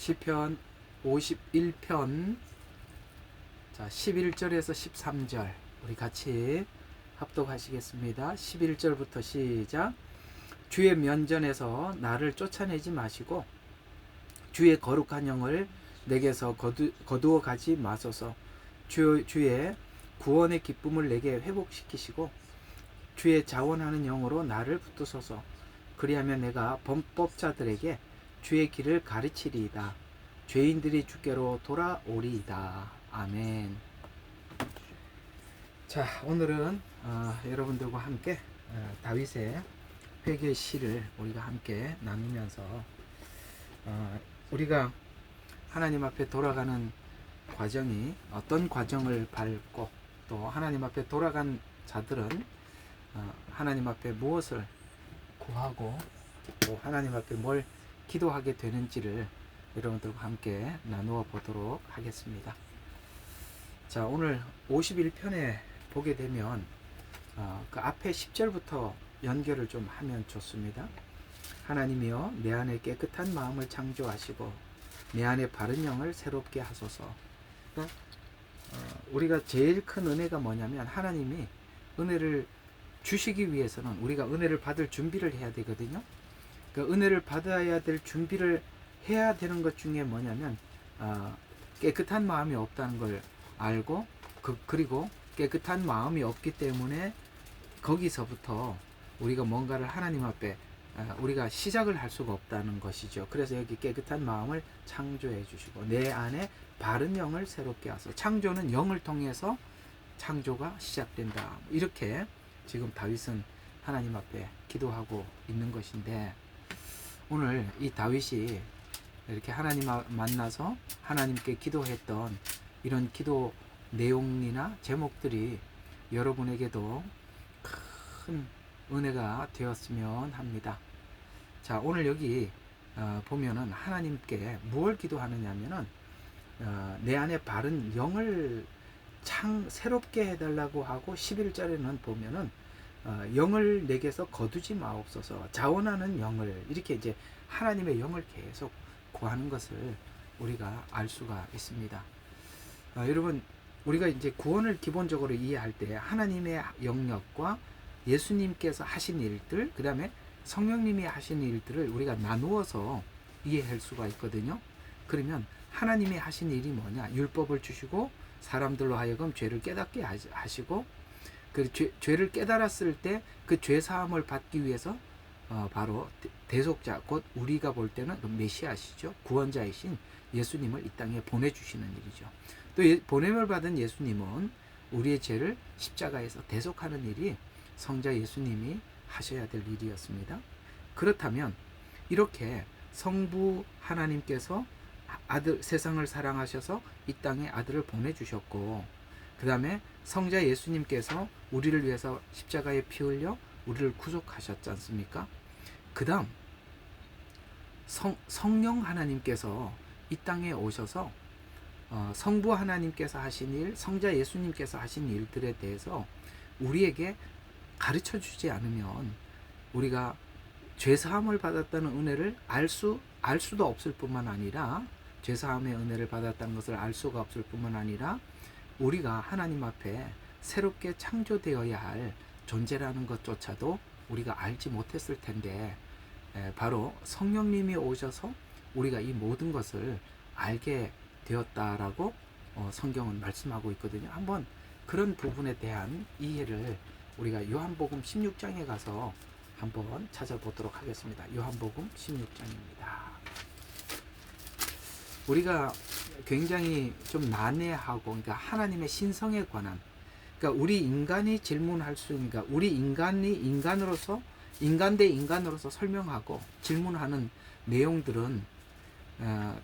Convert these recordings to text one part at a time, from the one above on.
시편 51편 11절에서 13절 우리 같이 합독하시겠습니다. 11절부터 시작. 주의 면전에서 나를 쫓아내지 마시고 주의 거룩한 영을 내게서 거두어 가지 마소서. 주의 구원의 기쁨을 내게 회복시키시고 주의 자원하는 영으로 나를 붙드소서. 그리하면 내가 범법자들에게 주의 길을 가르치리이다. 죄인들이 주께로 돌아오리이다. 아멘. 자, 오늘은 여러분들과 함께 다윗의 회개 시를 우리가 함께 나누면서 우리가 하나님 앞에 돌아가는 과정이 어떤 과정을 밟고 또 하나님 앞에 돌아간 자들은 하나님 앞에 무엇을 구하고 또 하나님 앞에 뭘 기도하게 되는지를 여러분들과 함께 나누어 보도록 하겠습니다. 자, 오늘 51편에 보게 되면 그 앞에 10절부터 연결을 좀 하면 좋습니다. 하나님이여 내 안에 깨끗한 마음을 창조하시고 내 안에 바른 영을 새롭게 하소서. 그러니까 우리가 제일 큰 은혜가 뭐냐면 하나님이 은혜를 주시기 위해서는 우리가 은혜를 받을 준비를 해야 되거든요. 그 은혜를 받아야 될 준비를 해야 되는 것 중에 뭐냐면 깨끗한 마음이 없다는 걸 알고 그리고 깨끗한 마음이 없기 때문에 거기서부터 우리가 뭔가를 하나님 앞에 우리가 시작을 할 수가 없다는 것이죠. 그래서 여기 깨끗한 마음을 창조해 주시고 내 안에 바른 영을 새롭게 하소서. 창조는 영을 통해서 창조가 시작된다. 이렇게 지금 다윗은 하나님 앞에 기도하고 있는 것인데 오늘 이 다윗이 이렇게 하나님 만나서 하나님께 기도했던 이런 기도 내용이나 제목들이 여러분에게도 큰 은혜가 되었으면 합니다. 자, 오늘 여기 보면은 하나님께 무엇을 기도하느냐면은 내 안에 바른 영을 새롭게 해달라고 하고 11절에는 보면은 영을 내게서 거두지 마옵소서. 자원하는 영을 이렇게 이제 하나님의 영을 계속 구하는 것을 우리가 알 수가 있습니다. 여러분 우리가 이제 구원을 기본적으로 이해할 때 하나님의 영역과 예수님께서 하신 일들 그 다음에 성령님이 하신 일들을 우리가 나누어서 이해할 수가 있거든요. 그러면 하나님이 하신 일이 뭐냐? 율법을 주시고 사람들로 하여금 죄를 깨닫게 하시고 그 죄를 깨달았을 때 그 죄 사함을 받기 위해서 바로 대속자 곧 우리가 볼 때는 메시아시죠. 구원자이신 예수님을 이 땅에 보내주시는 일이죠. 또 보냄을 받은 예수님은 우리의 죄를 십자가에서 대속하는 일이 성자 예수님이 하셔야 될 일이었습니다. 그렇다면 이렇게 성부 하나님께서 세상을 사랑하셔서 이 땅에 아들을 보내주셨고 그 다음에 성자 예수님께서 우리를 위해서 십자가에 피 흘려 우리를 구속하셨지 않습니까? 그 다음 성령 하나님께서 이 땅에 오셔서 성부 하나님께서 하신 일, 성자 예수님께서 하신 일들에 대해서 우리에게 가르쳐 주지 않으면 우리가 죄사함을 받았다는 은혜를 알 수도 없을 뿐만 아니라 죄사함의 은혜를 받았다는 것을 알 수가 없을 뿐만 아니라 우리가 하나님 앞에 새롭게 창조되어야 할 존재라는 것조차도 우리가 알지 못했을 텐데 바로 성령님이 오셔서 우리가 이 모든 것을 알게 되었다라고 성경은 말씀하고 있거든요. 한번 그런 부분에 대한 이해를 우리가 요한복음 16장에 가서 한번 찾아보도록 하겠습니다. 요한복음 16장입니다. 우리가 굉장히 좀 난해하고 그러니까 하나님의 신성에 관한 그러니까 우리 인간이 질문할 수 있는 그러니까 우리 인간이 인간으로서 인간 대 인간으로서 설명하고 질문하는 내용들은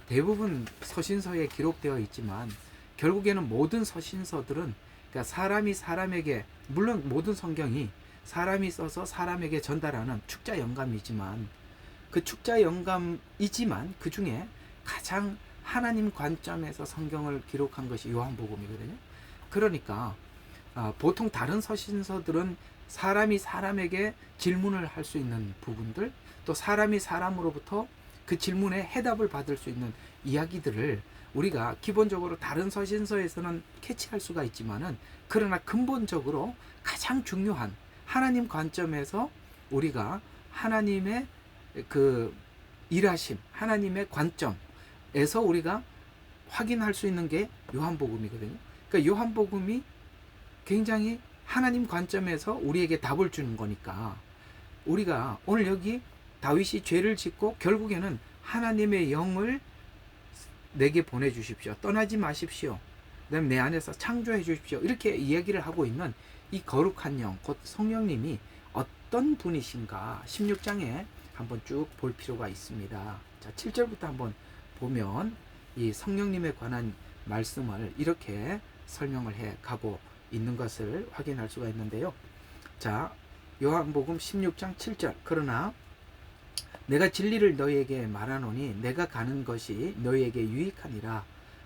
대부분 서신서에 기록되어 있지만 결국에는 모든 서신서들은 그러니까 사람이 사람에게 물론 모든 성경이 사람이 써서 사람에게 전달하는 축자 영감이지만 그 축자 영감이지만 그 중에 가장 하나님 관점에서 성경을 기록한 것이 요한복음이거든요. 그러니까 보통 다른 서신서들은 사람이 사람에게 질문을 할 수 있는 부분들 또 사람이 사람으로부터 그 질문에 해답을 받을 수 있는 이야기들을 우리가 기본적으로 다른 서신서에서는 캐치할 수가 있지만은, 그러나 근본적으로 가장 중요한 하나님 관점에서 우리가 하나님의 그 일하심, 하나님의 관점에서 우리가 확인할 수 있는 게 요한복음이거든요. 그러니까 요한복음이 굉장히 하나님 관점에서 우리에게 답을 주는 거니까, 우리가 오늘 여기 다윗이 죄를 짓고 결국에는 하나님의 영을 내게 보내주십시오, 떠나지 마십시오, 그다음에 내 안에서 창조해 주십시오, 이렇게 이야기를 하고 있는 이 거룩한 영, 곧 성령님이 어떤 분이신가 16장에 한번 쭉 볼 필요가 있습니다. 자, 7절부터 한번 보면 이 성령님에 관한 말씀을 이렇게 설명을 해 가고 있는 것을 확인할 수가 있는데요. 자, 요한복음 16장 7절. 그러나 내가 진리를 너희에게 말하노니 내가 가는 것이 너희에게 유익하니라.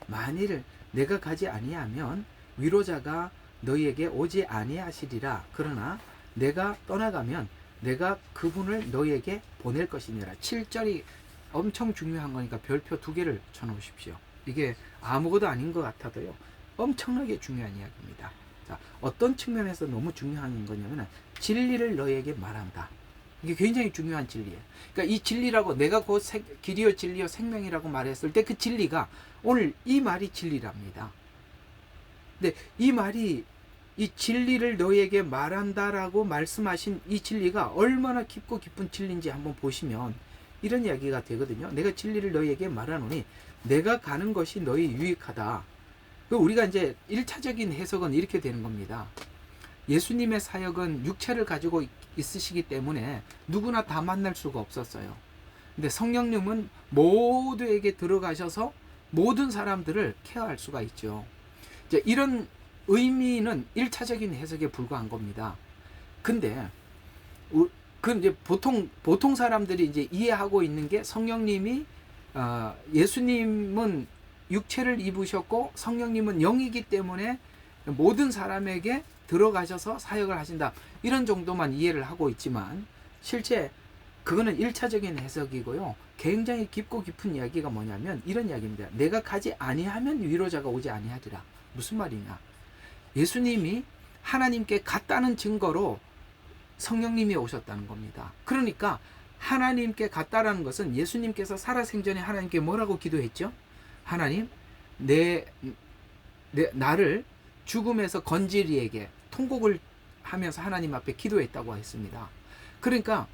만일 내가 가지 아니하면 위로자가 너희에게 오지 아니하시리라. 그러나 내가 떠나가면 내가 그분을 너희에게 보낼 것이니라. 7절이 엄청 중요한 거니까 별표 2개를 쳐놓으십시오. 이게 아무것도 아닌 것 같아도요, 엄청나게 중요한 이야기입니다. 자, 어떤 측면에서 너무 중요한 거냐면, 진리를 너희에게 말한다. 이게 굉장히 중요한 진리예요. 그러니까 이 진리라고, 내가 곧 길이요 진리요 생명이라고 말했을 때 그 진리가, 오늘 이 말이 진리랍니다. 근데 이 말이, 이 진리를 너희에게 말한다라고 말씀하신 이 진리가 얼마나 깊고 깊은 진리인지 한번 보시면 이런 이야기가 되거든요. 내가 진리를 너희에게 말하노니 내가 가는 것이 너희 유익하다. 우리가 이제 1차적인 해석은 이렇게 되는 겁니다. 예수님의 사역은 육체를 가지고 있으시기 때문에 누구나 다 만날 수가 없었어요. 근데 성령님은 모두에게 들어가셔서 모든 사람들을 케어할 수가 있죠. 이제 이런 의미는 1차적인 해석에 불과한 겁니다. 근데 그 이제 보통 사람들이 이제 이해하고 있는 게, 성령님이 예수님은 육체를 입으셨고 성령님은 영이기 때문에 모든 사람에게 들어가셔서 사역을 하신다, 이런 정도만 이해를 하고 있지만, 실제 그거는 1차적인 해석이고요. 굉장히 깊고 깊은 이야기가 뭐냐면 이런 이야기입니다. 내가 가지 아니하면 위로자가 오지 아니하리라. 무슨 말이냐? 예수님이 하나님께 갔다는 증거로 성령님이 오셨다는 겁니다. 그러니까 하나님께 갔다라는 것은, 예수님께서 살아생전에 하나님께 뭐라고 기도했죠? 하나님, 나를 죽음에서 건지리에게, 통곡을 하면서 하나님 앞에 기도했다고 했습니다. 그러니까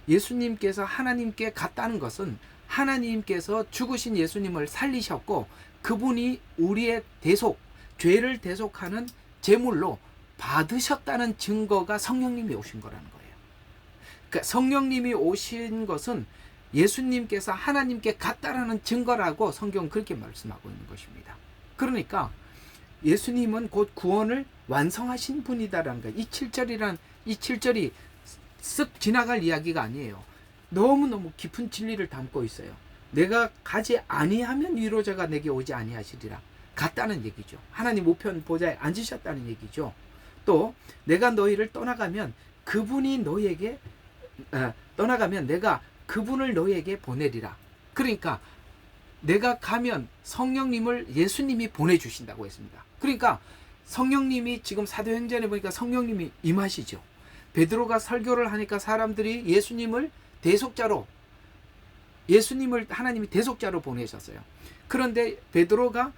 예수님께서 하나님께 갔다는 것은, 하나님께서 죽으신 예수님을 살리셨고 그분이 우리의 대속, 죄를 대속하는 제물로 받으셨다는 증거가 성령님이 오신 거라는 거예요. 그러니까 성령님이 오신 것은 예수님께서 하나님께 갔다라는 증거라고 성경은 그렇게 말씀하고 있는 것입니다. 그러니까 예수님은 곧 구원을 완성하신 분이다라는 거예요. 이 7절이 쓱 지나갈 이야기가 아니에요. 너무너무 깊은 진리를 담고 있어요. 내가 가지 아니하면 위로자가 내게 오지 아니하시리라. 갔다는 얘기죠. 하나님 우편 보좌에 앉으셨다는 얘기죠. 또 내가 너희를 떠나가면 그분이 너희에게 떠나가면 내가 그분을 너희에게 보내리라. 그러니까 내가 가면 성령님을 예수님이 보내주신다고 했습니다. 그러니까 성령님이, 지금 사도행전에 보니까 성령님이 임하시죠. 베드로가 설교를 하니까 사람들이 예수님을 하나님이 대속자로 보내셨어요. 그런데 베드로가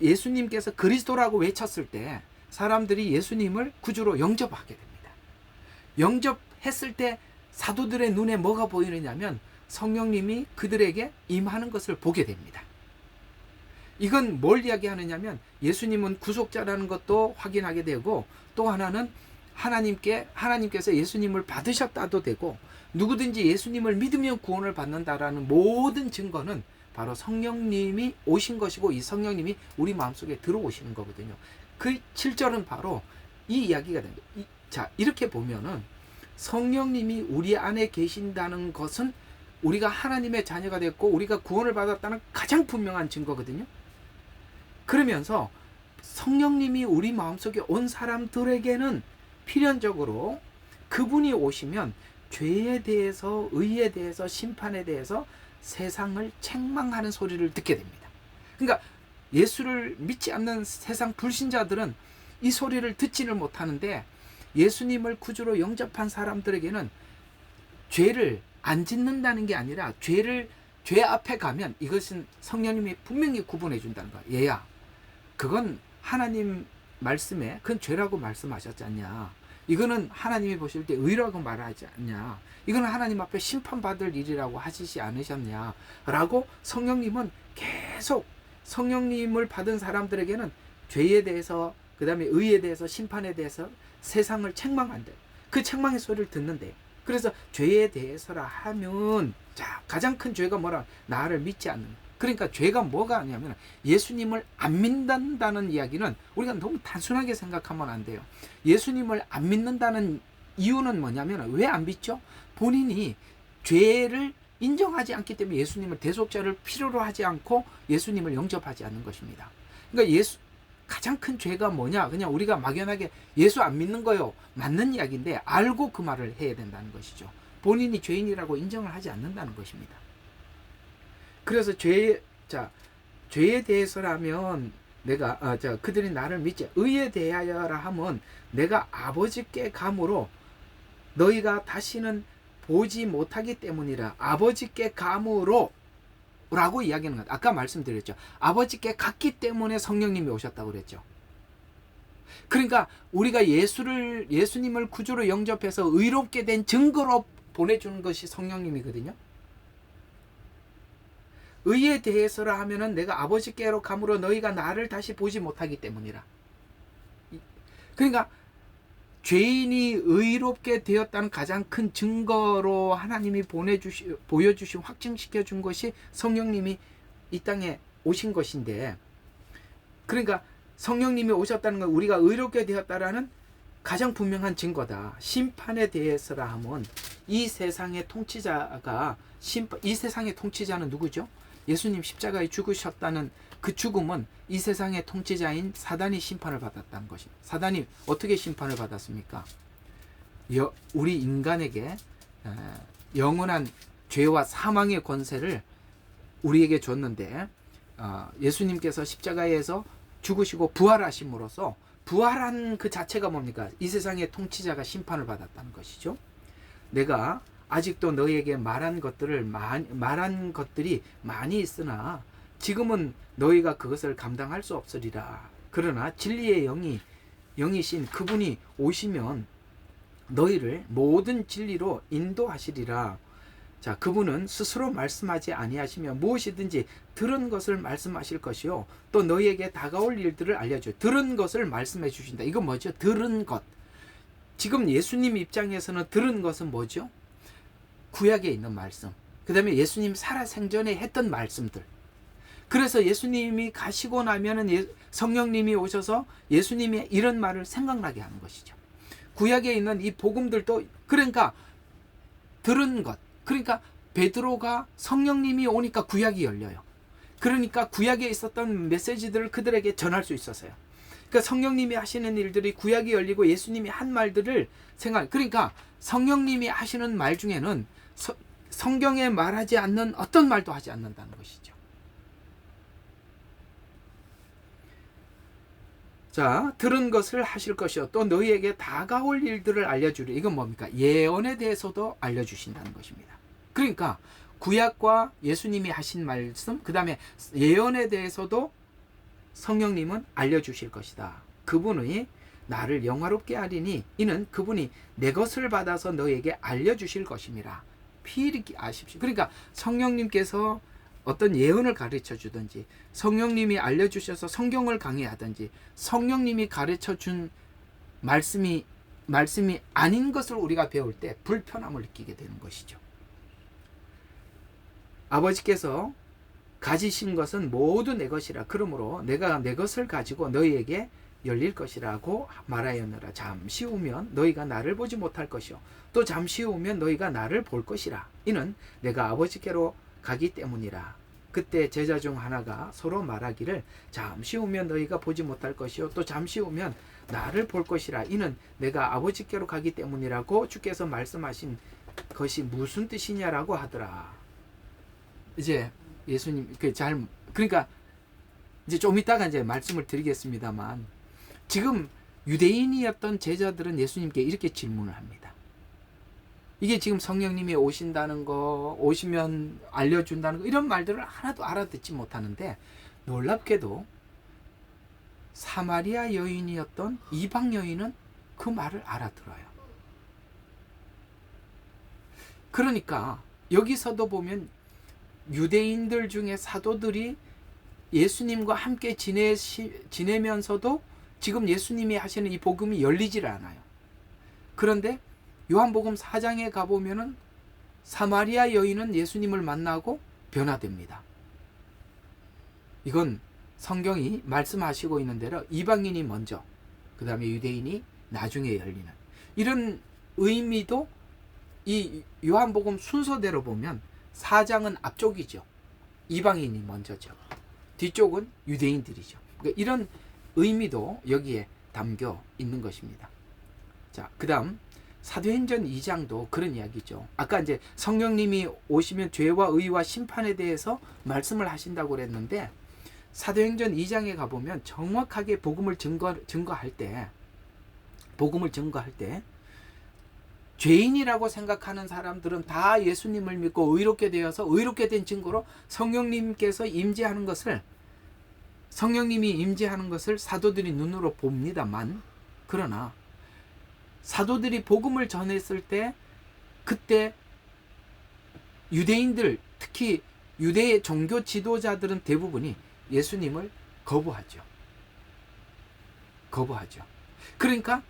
예수님께서 그리스도라고 외쳤을 때 사람들이 예수님을 구주로 영접하게 됩니다. 영접했을 때 사도들의 눈에 뭐가 보이느냐면, 성령님이 그들에게 임하는 것을 보게 됩니다. 이건 뭘 이야기하느냐면, 예수님은 구속자라는 것도 확인하게 되고, 또 하나는 하나님께서 예수님을 받으셨다도 되고, 누구든지 예수님을 믿으면 구원을 받는다라는 모든 증거는 바로 성령님이 오신 것이고, 이 성령님이 우리 마음속에 들어오시는 거거든요. 그 7절은 바로 이 이야기가 됩니다. 자, 이렇게 보면은 성령님이 우리 안에 계신다는 것은 우리가 하나님의 자녀가 됐고 우리가 구원을 받았다는 가장 분명한 증거거든요. 그러면서 성령님이 우리 마음속에 온 사람들에게는 필연적으로 그분이 오시면 죄에 대해서, 의에 대해서, 심판에 대해서 세상을 책망하는 소리를 듣게 됩니다. 그러니까 예수를 믿지 않는 세상 불신자들은 이 소리를 듣지를 못하는데, 예수님을 구주로 영접한 사람들에게는 죄를 안 짓는다는 게 아니라 죄 앞에 가면 이것은 성령님이 분명히 구분해 준다는 거야. 얘야, 그건 하나님 말씀에 그건 죄라고 말씀하셨지 않냐. 이거는 하나님이 보실 때 의라고 말하지 않냐. 이거는 하나님 앞에 심판받을 일이라고 하시지 않으셨냐. 라고 성령님은 계속, 성령님을 받은 사람들에게는 죄에 대해서, 그 다음에 의에 대해서, 심판에 대해서 세상을 책망한대. 그 책망의 소리를 듣는데, 그래서 죄에 대해서라 하면, 자, 가장 큰 죄가 뭐라? 나를 믿지 않는. 그러니까 죄가 뭐가 아니냐면, 예수님을 안 믿는다는 이야기는 우리가 너무 단순하게 생각하면 안 돼요. 예수님을 안 믿는다는 이유는 뭐냐면, 왜 안 믿죠? 본인이 죄를 인정하지 않기 때문에 예수님을 대속자를 필요로 하지 않고 예수님을 영접하지 않는 것입니다. 그러니까 가장 큰 죄가 뭐냐? 그냥 우리가 막연하게 예수 안 믿는 거요. 맞는 이야기인데, 알고 그 말을 해야 된다는 것이죠. 본인이 죄인이라고 인정을 하지 않는다는 것입니다. 그래서 죄에 대해서라면 그들이 나를 믿지, 의에 대하여라 하면 내가 아버지께 감으로 너희가 다시는 보지 못하기 때문이라. 아버지께 감으로 라고 이야기하는 것. 아까 말씀드렸죠. 아버지께 갔기 때문에 성령님이 오셨다고 그랬죠. 그러니까 우리가 예수님을 구주로 영접해서 의롭게 된 증거로 보내주는 것이 성령님이거든요. 의에 대해서라 하면은 내가 아버지께로 감으로 너희가 나를 다시 보지 못하기 때문이라. 그러니까 죄인이 의롭게 되었다는 가장 큰 증거로 하나님이 보여주신, 확증시켜 준 것이 성령님이 이 땅에 오신 것인데, 그러니까 성령님이 오셨다는 건 우리가 의롭게 되었다라는 가장 분명한 증거다. 심판에 대해서라 하면 이 세상의 통치자가, 이 세상의 통치자는 누구죠? 예수님 십자가에 죽으셨다는 그 죽음은 이 세상의 통치자인 사단이 심판을 받았다는 것입니다. 사단이 어떻게 심판을 받았습니까? 우리 인간에게 영원한 죄와 사망의 권세를 우리에게 줬는데, 예수님께서 십자가에서 죽으시고 부활하심으로써, 부활한 그 자체가 뭡니까? 이 세상의 통치자가 심판을 받았다는 것이죠. 내가 아직도 너희에게 말한 것들이 많이 있으나 지금은 너희가 그것을 감당할 수 없으리라. 그러나 진리의 영이신 그분이 오시면 너희를 모든 진리로 인도하시리라. 자, 그분은 스스로 말씀하지 아니하시며 무엇이든지 들은 것을 말씀하실 것이요, 또 너희에게 다가올 일들을 알려줘요. 들은 것을 말씀해 주신다. 이건 뭐죠? 들은 것. 지금 예수님 입장에서는 들은 것은 뭐죠? 구약에 있는 말씀, 그 다음에 예수님 살아생전에 했던 말씀들. 그래서 예수님이 가시고 나면은 성령님이 오셔서 예수님의 이런 말을 생각나게 하는 것이죠. 구약에 있는 이 복음들도, 그러니까 들은 것, 그러니까 베드로가 성령님이 오니까 구약이 열려요. 그러니까 구약에 있었던 메시지들을 그들에게 전할 수 있었어요. 그러니까 성령님이 하시는 일들이, 구약이 열리고 예수님이 한 말들을 그러니까 성령님이 하시는 말 중에는 성경에 말하지 않는 어떤 말도 하지 않는다는 것이죠. 자, 들은 것을 하실 것이요, 또 너희에게 다가올 일들을 알려주리. 이건 뭡니까? 예언에 대해서도 알려주신다는 것입니다. 그러니까 구약과 예수님이 하신 말씀, 그 다음에 예언에 대해서도 성령님은 알려주실 것이다. 그분이 나를 영화롭게 하리니 이는 그분이 내 것을 받아서 너에게 알려주실 것임이라. 필히 아십시오. 그러니까 성령님께서 어떤 예언을 가르쳐 주든지, 성령님이 알려주셔서 성경을 강의하든지, 성령님이 가르쳐 준 말씀이 아닌 것을 우리가 배울 때 불편함을 느끼게 되는 것이죠. 아버지께서 가지신 것은 모두 내 것이라. 그러므로 내가 내 것을 가지고 너희에게 열릴 것이라고 말하였느라. 잠시 후면 너희가 나를 보지 못할 것이요, 또 잠시 후면 너희가 나를 볼 것이라. 이는 내가 아버지께로 가기 때문이라. 그때 제자 중 하나가 서로 말하기를, 잠시 후면 너희가 보지 못할 것이요, 또 잠시 후면 나를 볼 것이라. 이는 내가 아버지께로 가기 때문이라고 주께서 말씀하신 것이 무슨 뜻이냐라고 하더라. 이제 예수님 그러니까 이제 좀 이따가 이제 말씀을 드리겠습니다만, 지금 유대인이었던 제자들은 예수님께 이렇게 질문을 합니다. 이게 지금 성령님이 오신다는 거, 오시면 알려준다는 거, 이런 말들을 하나도 알아듣지 못하는데, 놀랍게도 사마리아 여인이었던 이방 여인은 그 말을 알아들어요. 그러니까 여기서도 보면 유대인들 중에 사도들이 예수님과 함께 지내면서도 지금 예수님이 하시는 이 복음이 열리질 않아요. 그런데 요한복음 4장에 가보면은 사마리아 여인은 예수님을 만나고 변화됩니다. 이건 성경이 말씀하시고 있는 대로 이방인이 먼저, 그 다음에 유대인이 나중에 열리는, 이런 의미도 이 요한복음 순서대로 보면 4장은 앞쪽이죠. 이방인이 먼저죠. 뒤쪽은 유대인들이죠. 그러니까 이런 의미도 여기에 담겨 있는 것입니다. 자, 그 다음 사도행전 2장도 그런 이야기죠. 아까 이제 성령님이 오시면 죄와 의와 심판에 대해서 말씀을 하신다고 그랬는데, 사도행전 2장에 가보면 정확하게 복음을 증거할 때 죄인이라고 생각하는 사람들은 다 예수님을 믿고 의롭게 되어서 의롭게 된 증거로 성령님이 임재하는 것을 사도들이 눈으로 봅니다만, 그러나 사도들이 복음을 전했을 때 그때 유대인들, 특히 유대의 종교 지도자들은 대부분이 예수님을 거부하죠. 그러니까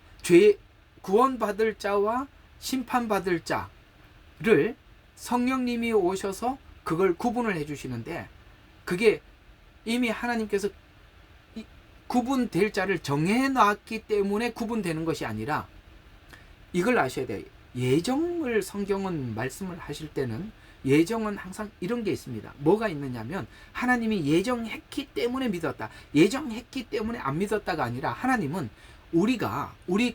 구원받을 자와 심판받을 자를 성령님이 오셔서 그걸 구분을 해주시는데, 그게 이미 하나님께서 구분될 자를 정해놨기 때문에 구분되는 것이 아니라, 이걸 아셔야 돼요. 예정을 성경은 말씀을 하실 때는 예정은 항상 이런 게 있습니다. 뭐가 있느냐면, 하나님이 예정했기 때문에 믿었다, 예정했기 때문에 안 믿었다가 아니라, 하나님은 우리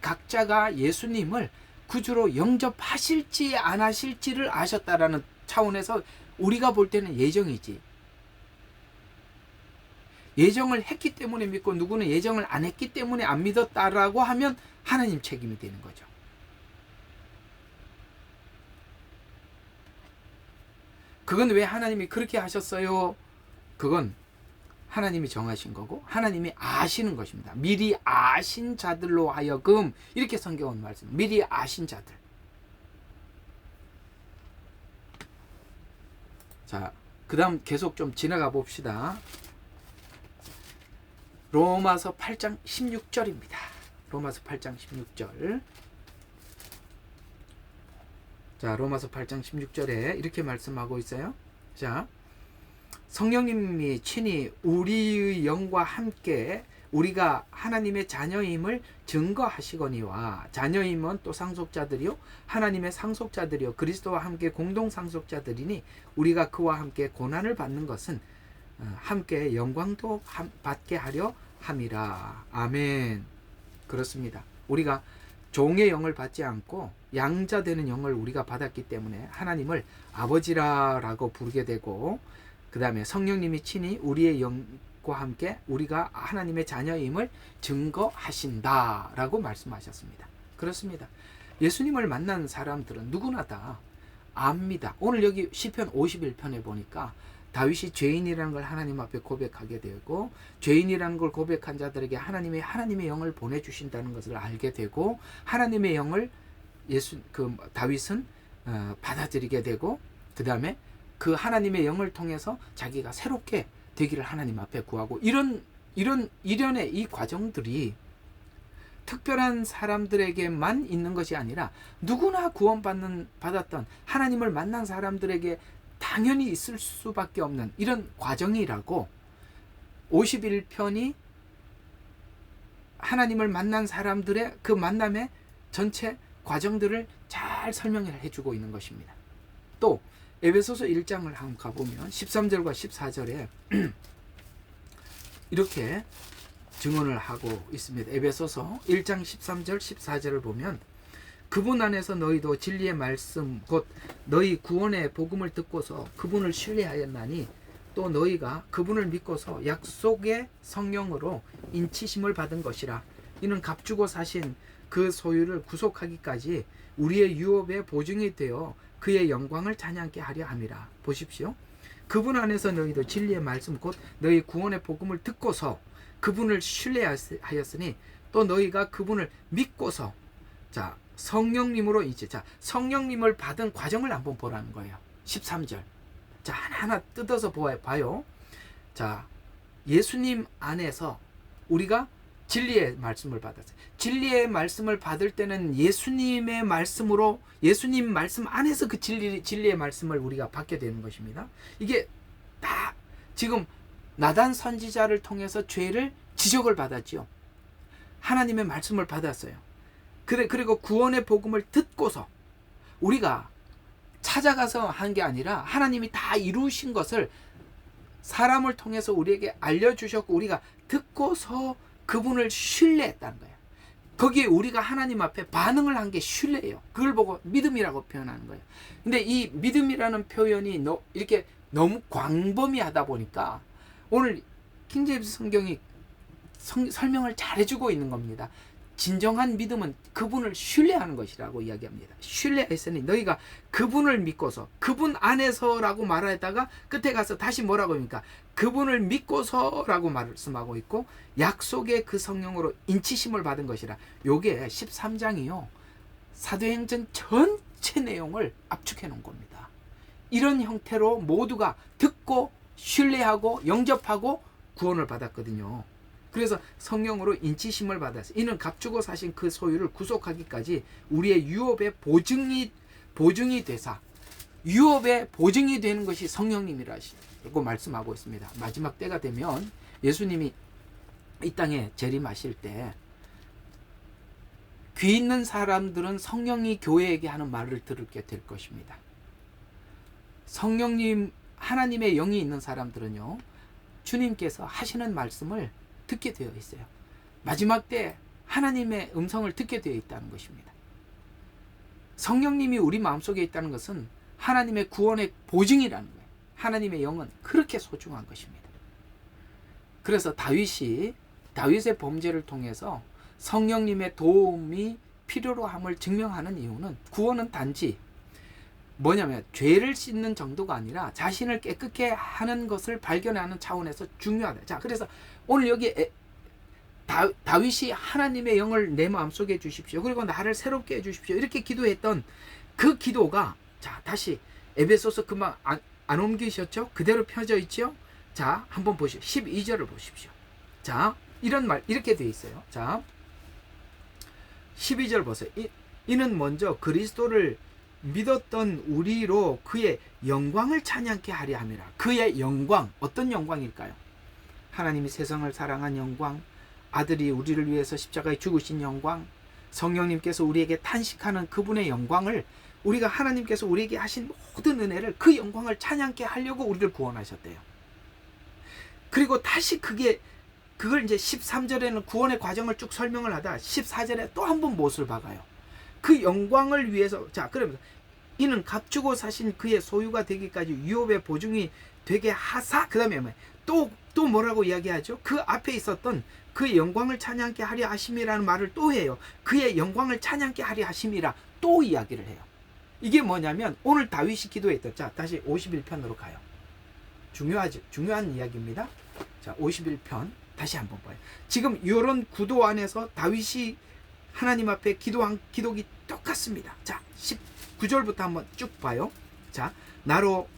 각자가 예수님을 구주로 영접하실지 안 하실지를 아셨다라는 차원에서 우리가 볼 때는 예정이지, 예정을 했기 때문에 믿고 누구는 예정을 안 했기 때문에 안 믿었다라고 하면 하나님 책임이 되는 거죠. 그건 왜 하나님이 그렇게 하셨어요? 그건 하나님이 정하신 거고 하나님이 아시는 것입니다. 미리 아신 자들로 하여금, 이렇게 성경은 말씀, 미리 아신 자들. 자, 그 다음 계속 좀 지나가 봅시다. 로마서 8장 16절입니다. 로마서 8장 16절. 자, 로마서 8장 16절에 이렇게 말씀하고 있어요. 자, 성령님이 친히 우리의 영과 함께 우리가 하나님의 자녀임을 증거하시거니와, 자녀임은 또 상속자들이요 하나님의 상속자들이요 그리스도와 함께 공동 상속자들이니, 우리가 그와 함께 고난을 받는 것은 함께 영광도 받게 하려 함이라. 아멘. 그렇습니다. 우리가 종의 영을 받지 않고 양자 되는 영을 우리가 받았기 때문에 하나님을 아버지라고 부르게 되고, 그 다음에 성령님이 친히 우리의 영과 함께 우리가 하나님의 자녀임을 증거하신다라고 말씀하셨습니다. 그렇습니다. 예수님을 만난 사람들은 누구나 다 압니다. 오늘 여기 시편 51편에 보니까 다윗이 죄인이라는 걸 하나님 앞에 고백하게 되고, 죄인이라는 걸 고백한 자들에게 하나님의 영을 보내주신다는 것을 알게 되고, 하나님의 영을 다윗은 받아들이게 되고, 그 다음에 그 하나님의 영을 통해서 자기가 새롭게 되기를 하나님 앞에 구하고, 이런 일련의 이 과정들이 특별한 사람들에게만 있는 것이 아니라 누구나 받았던 하나님을 만난 사람들에게 당연히 있을 수밖에 없는 이런 과정이라고 51편이 하나님을 만난 사람들의 그 만남의 전체 과정들을 잘 설명을 해주고 있는 것입니다. 또 에베소서 1장을 한번 가보면 13절과 14절에 이렇게 증언을 하고 있습니다. 에베소서 1장 13절 14절을 보면, 그분 안에서 너희도 진리의 말씀 곧 너희 구원의 복음을 듣고서 그분을 신뢰하였나니 또 너희가 그분을 믿고서 약속의 성령으로 인치심을 받은 것이라. 이는 값주고 사신 그 소유를 구속하기까지 우리의 유업의 보증이 되어 그의 영광을 찬양케 하려 함이라. 보십시오. 그분 안에서 너희도 진리의 말씀 곧 너희 구원의 복음을 듣고서 그분을 신뢰하였으니 또 너희가 그분을 믿고서 자 성령님으로 이제 자 성령님을 받은 과정을 한번 보라는 거예요. 13절. 자 하나하나 뜯어서 봐요. 자 예수님 안에서 우리가 진리의 말씀을 받았어요. 진리의 말씀을 받을 때는 예수님의 말씀으로 예수님 말씀 안에서 그 진리의 말씀을 우리가 받게 되는 것입니다. 이게 다 지금 나단 선지자를 통해서 죄를 지적을 받았지요. 하나님의 말씀을 받았어요. 그리고 구원의 복음을 듣고서 우리가 찾아가서 한 게 아니라 하나님이 다 이루신 것을 사람을 통해서 우리에게 알려주셨고 우리가 듣고서 그분을 신뢰했다는 거예요. 거기에 우리가 하나님 앞에 반응을 한 게 신뢰예요. 그걸 보고 믿음이라고 표현하는 거예요. 근데 이 믿음이라는 표현이 이렇게 너무 광범위하다 보니까 오늘 킹제임스 성경이 설명을 잘해주고 있는 겁니다. 진정한 믿음은 그분을 신뢰하는 것이라고 이야기합니다. 신뢰했으니 너희가 그분을 믿고서 그분 안에서라고 말하다가 끝에 가서 다시 뭐라고 합니까? 그분을 믿고서라고 말씀하고 있고 약속의 그 성령으로 인치심을 받은 것이라. 요게 13장이요. 사도행전 전체 내용을 압축해 놓은 겁니다. 이런 형태로 모두가 듣고 신뢰하고 영접하고 구원을 받았거든요. 그래서 성령으로 인치심을 받았어. 이는 값주고 사신 그 소유를 구속하기까지 우리의 유업의 보증이 되사 유업의 보증이 되는 것이 성령님이라고 말씀하고 있습니다. 마지막 때가 되면 예수님이 이 땅에 재림하실 때 귀 있는 사람들은 성령이 교회에게 하는 말을 들게 될 것입니다. 성령님 하나님의 영이 있는 사람들은요 주님께서 하시는 말씀을 듣게 되어 있어요. 마지막 때 하나님의 음성을 듣게 되어 있다는 것입니다. 성령님이 우리 마음속에 있다는 것은 하나님의 구원의 보증이라는 거예요. 하나님의 영은 그렇게 소중한 것입니다. 그래서 다윗의 범죄를 통해서 성령님의 도움이 필요로 함을 증명하는 이유는 구원은 단지 뭐냐면 죄를 씻는 정도가 아니라 자신을 깨끗게 하는 것을 발견하는 차원에서 중요하다. 자, 그래서 오늘 여기 다윗이 하나님의 영을 내 마음속에 주십시오. 그리고 나를 새롭게 해주십시오. 이렇게 기도했던 그 기도가 자 다시 에베소서 금방 안 옮기셨죠? 그대로 펴져 있죠? 자 한번 보십시오. 12절을 보십시오. 자 이런 말 이렇게 돼 있어요. 자 12절 보세요. 이는 먼저 그리스도를 믿었던 우리로 그의 영광을 찬양케 하려 함이라. 그의 영광 어떤 영광일까요? 하나님이 세상을 사랑한 영광, 아들이 우리를 위해서 십자가에 죽으신 영광, 성령님께서 우리에게 탄식하는 그분의 영광을 우리가 하나님께서 우리에게 하신 모든 은혜를 그 영광을 찬양케 하려고 우리를 구원하셨대요. 그리고 다시 그걸 이제 13절에는 구원의 과정을 쭉 설명을 하다 14절에 또 한 번 못을 박아요. 그 영광을 위해서 자 그러면서 이는 값주고 사신 그의 소유가 되기까지 유업의 보증이 되게 하사 그 다음에 또 뭐라고 이야기하죠? 그 앞에 있었던 그의 영광을 찬양케 하려 하심이라는 말을 또 해요. 그의 영광을 찬양케 하려 하심이라 또 이야기를 해요. 이게 뭐냐면 오늘 다윗이 기도했던 자 다시 51편으로 가요. 중요한 이야기입니다. 자 51편 다시 한번 봐요. 지금 이런 구도 안에서 다윗이 하나님 앞에 기도한 기도기 똑같습니다. 자 19절부터 한번 쭉 봐요. 자 나로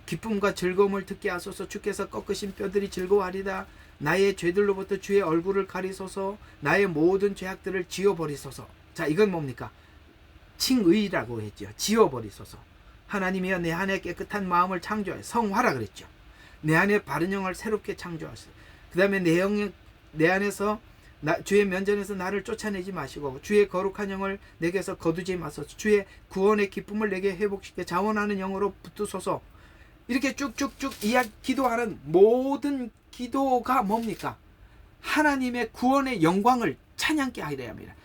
기쁨과 즐거움을 듣게 하소서. 주께서 꺾으신 뼈들이 즐거워하리다. 나의 죄들로부터 주의 얼굴을 가리소서. 나의 모든 죄악들을 지워버리소서. 자 이건 뭡니까? 칭의라고 했죠. 지워버리소서. 하나님이여 내 안에 깨끗한 마음을 창조하여 성화라 그랬죠. 내 안에 바른 영을 새롭게 창조하소서. 그 다음에 내 안에서 주의 면전에서 나를 쫓아내지 마시고 주의 거룩한 영을 내게서 거두지 마소서. 주의 구원의 기쁨을 내게 회복시켜 자원하는 영으로 붙드소서. 이렇게 쭉쭉쭉 기도하는 모든 기도가 뭡니까? 하나님의 구원의 영광을 찬양케 하려 합니다.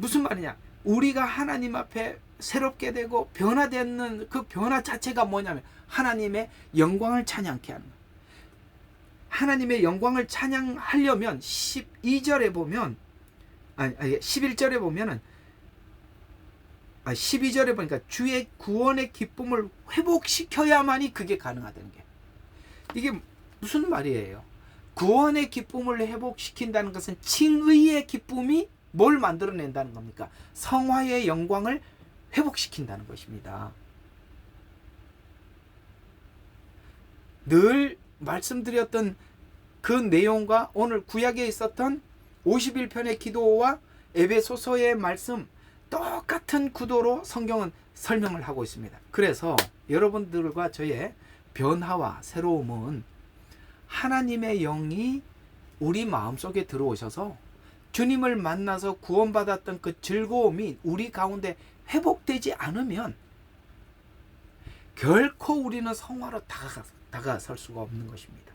무슨 말이냐? 우리가 하나님 앞에 새롭게 되고 변화되는 그 변화 자체가 뭐냐면 하나님의 영광을 찬양케 하는 거예요. 하나님의 영광을 찬양하려면 12절에 보면 11절에 보면은 12절에 보니까 주의 구원의 기쁨을 회복시켜야만이 그게 가능하다는 게, 이게 무슨 말이에요? 구원의 기쁨을 회복시킨다는 것은 칭의의 기쁨이 뭘 만들어낸다는 겁니까? 성화의 영광을 회복시킨다는 것입니다. 늘 말씀드렸던 그 내용과 오늘 구약에 있었던 51편의 기도와 에베소서의 말씀 똑같은 구도로 성경은 설명을 하고 있습니다. 그래서 여러분들과 저의 변화와 새로움은 하나님의 영이 우리 마음속에 들어오셔서 주님을 만나서 구원받았던 그 즐거움이 우리 가운데 회복되지 않으면 결코 우리는 성화로 다가설 수가 없는 것입니다.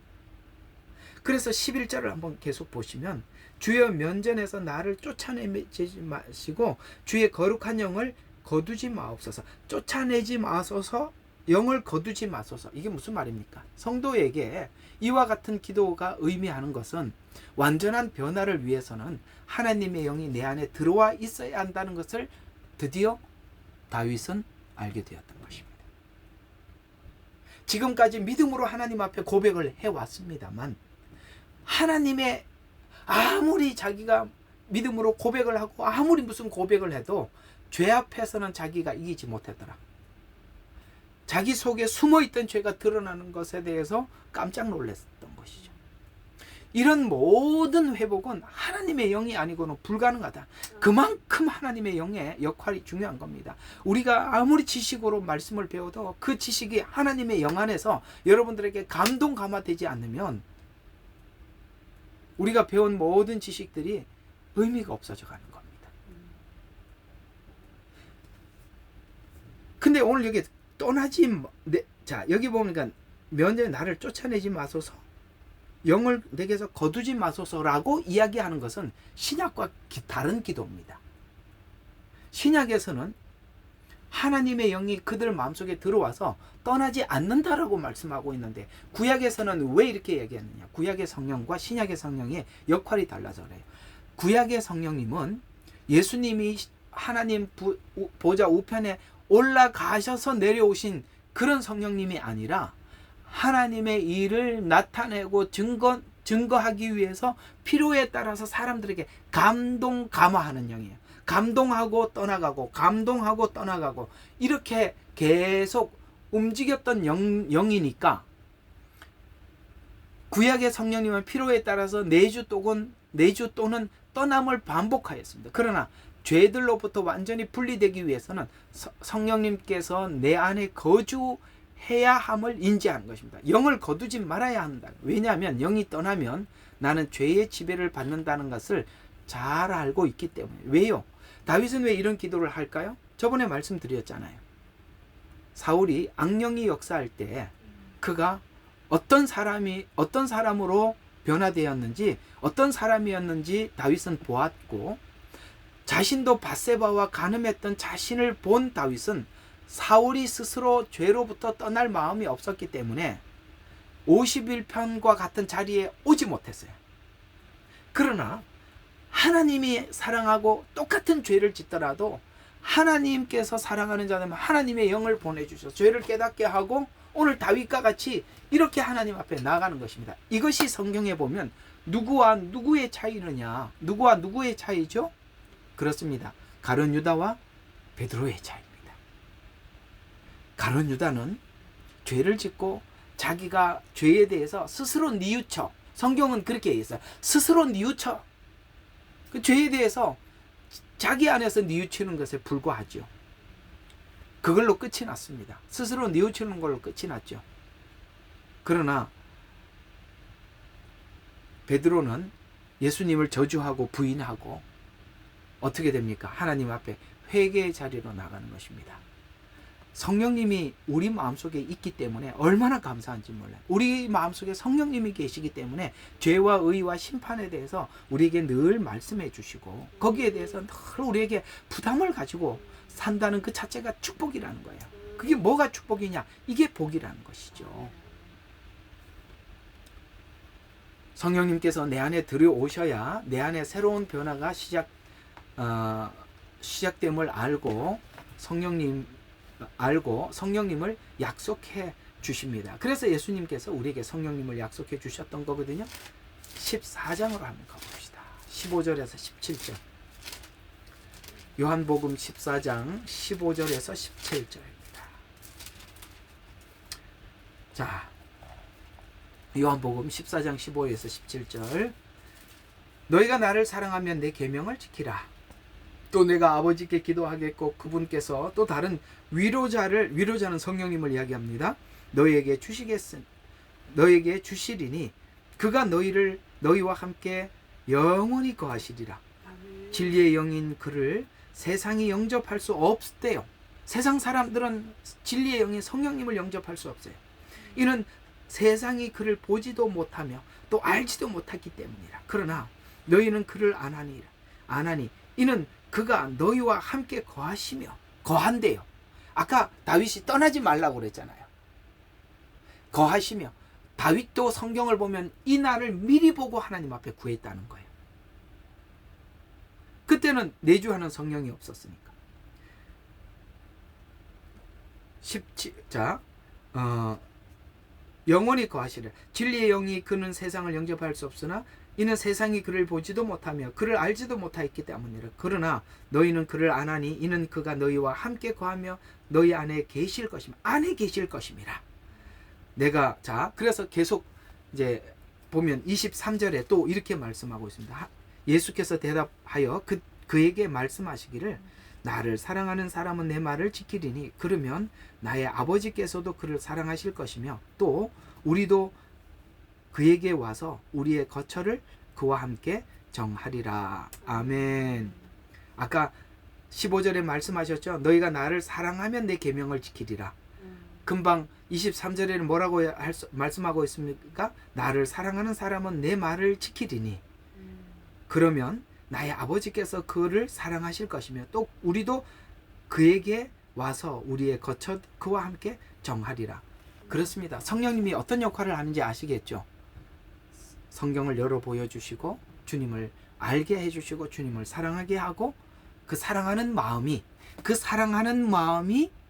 그래서 11절을 한번 계속 보시면 주여 면전에서 나를 쫓아내지 마시고 주의 거룩한 영을 거두지 마옵소서. 쫓아내지 마소서, 영을 거두지 마소서. 이게 무슨 말입니까? 성도에게 이와 같은 기도가 의미하는 것은 완전한 변화를 위해서는 하나님의 영이 내 안에 들어와 있어야 한다는 것을 드디어 다윗은 알게 되었던 것입니다. 지금까지 믿음으로 하나님 앞에 고백을 해왔습니다만 하나님의 아무리 자기가 믿음으로 고백을 하고 아무리 무슨 고백을 해도 죄 앞에서는 자기가 이기지 못했더라. 자기 속에 숨어있던 죄가 드러나는 것에 대해서 깜짝 놀랐던 것이죠. 이런 모든 회복은 하나님의 영이 아니고는 불가능하다. 그만큼 하나님의 영의 역할이 중요한 겁니다. 우리가 아무리 지식으로 말씀을 배워도 그 지식이 하나님의 영 안에서 여러분들에게 감동 감화되지 않으면 우리가 배운 모든 지식들이 의미가 없어져 가는 겁니다. 근데 오늘 여기 자, 여기 보니까 면전에 나를 쫓아내지 마소서, 영을 내게서 거두지 마소서라고 이야기하는 것은 신약과 다른 기도입니다. 신약에서는 하나님의 영이 그들 마음속에 들어와서 떠나지 않는다라고 말씀하고 있는데 구약에서는 왜 이렇게 얘기했느냐? 구약의 성령과 신약의 성령의 역할이 달라서 그래요. 구약의 성령님은 예수님이 하나님 보좌 우편에 올라가셔서 내려오신 그런 성령님이 아니라 하나님의 일을 나타내고 증거하기 위해서 필요에 따라서 사람들에게 감동 감화하는 영이에요. 감동하고 떠나가고 감동하고 떠나가고 이렇게 계속 움직였던 영이니까 구약의 성령님은 필요에 따라서 내주 또는 떠남을 반복하였습니다. 그러나 죄들로부터 완전히 분리되기 위해서는 성령님께서 내 안에 거주해야 함을 인지하는 것입니다. 영을 거두지 말아야 한다. 왜냐하면 영이 떠나면 나는 죄의 지배를 받는다는 것을 잘 알고 있기 때문에. 왜요? 다윗은 왜 이런 기도를 할까요? 저번에 말씀드렸잖아요. 사울이 악령이 역사할 때 그가 어떤 사람으로 변화되었는지, 어떤 사람이었는지 다윗은 보았고, 자신도 밧세바와 간음했던 자신을 본 다윗은 사울이 스스로 죄로부터 떠날 마음이 없었기 때문에 51편과 같은 자리에 오지 못했어요. 그러나 하나님이 사랑하고 똑같은 죄를 짓더라도 하나님께서 사랑하는 자는 하나님의 영을 보내주셔서 죄를 깨닫게 하고 오늘 다윗과 같이 이렇게 하나님 앞에 나아가는 것입니다. 이것이 성경에 보면 누구와 누구의 차이느냐? 누구와 누구의 차이죠? 그렇습니다. 가룟 유다와 베드로의 차이입니다. 가룟 유다는 죄를 짓고 자기가 죄에 대해서 스스로 뉘우쳐, 성경은 그렇게 얘기했어요. 스스로 뉘우쳐 그 죄에 대해서 자기 안에서 뉘우치는 것에 불과하죠. 그걸로 끝이 났습니다. 스스로 뉘우치는 걸로 끝이 났죠. 그러나 베드로는 예수님을 저주하고 부인하고 어떻게 됩니까? 하나님 앞에 회개의 자리로 나가는 것입니다. 성령님이 우리 마음속에 있기 때문에 얼마나 감사한지 몰라요. 우리 마음속에 성령님이 계시기 때문에 죄와 의와 심판에 대해서 우리에게 늘 말씀해 주시고 거기에 대해서 늘 우리에게 부담을 가지고 산다는 그 자체가 축복이라는 거예요. 그게 뭐가 축복이냐? 이게 복이라는 것이죠. 성령님께서 내 안에 들어오셔야 내 안에 새로운 변화가 시작됨을 알고 성령님을 약속해 주십니다. 그래서 예수님께서 우리에게 성령님을 약속해 주셨던 거거든요. 14장으로 한번 가봅시다. 15절에서 17절. 요한복음 14장 15절에서 17절입니다. 자, 요한복음 14장 15에서 17절. 너희가 나를 사랑하면 내 계명을 지키라. 또 내가 아버지께 기도하겠고 그분께서 또 다른 위로자는 성령님을 이야기합니다. 너희에게 주시리니 그가 너희와 함께 영원히 거하시리라. 진리의 영인 그를 세상이 영접할 수 없대요. 세상 사람들은 진리의 영인 성령님을 영접할 수 없어요. 이는 세상이 그를 보지도 못하며 또 알지도 못하기 때문이라. 그러나 너희는 그를 아나니 이는 그가 너희와 함께 거한대요. 아까 다윗이 떠나지 말라고 그랬잖아요. 거하시며, 다윗도 성경을 보면 이 날을 미리 보고 하나님 앞에 구했다는 거예요. 그때는 내주하는 성령이 없었으니까. 17자 영원히 거하시리라. 진리의 영이 그는 세상을 영접할 수 없으나 이는 세상이 그를 보지도 못하며 그를 알지도 못하였기 때문이라. 그러나 너희는 그를 아나니 이는 그가 너희와 함께 거하며 너희 안에 계실 것임이라. 그래서 계속 이제 보면 23절에 또 이렇게 말씀하고 있습니다. 예수께서 대답하여 그에게 말씀하시기를 나를 사랑하는 사람은 내 말을 지키리니 그러면 나의 아버지께서도 그를 사랑하실 것이며 또 우리도 그에게 와서 우리의 거처를 그와 함께 정하리라. 아멘. 아까 15절에 말씀하셨죠. 너희가 나를 사랑하면 내 계명을 지키리라. 금방 23절에는 뭐라고 말씀하고 있습니까? 나를 사랑하는 사람은 내 말을 지키리니 그러면 나의 아버지께서 그를 사랑하실 것이며 또 우리도 그에게 와서 우리의 거처 그와 함께 정하리라. 그렇습니다. 성령님이 어떤 역할을 하는지 아시겠죠? 성경을 열어 보여주시고 주님을 알게 해주시고 주님을 사랑하게 하고 그 사랑하는 마음이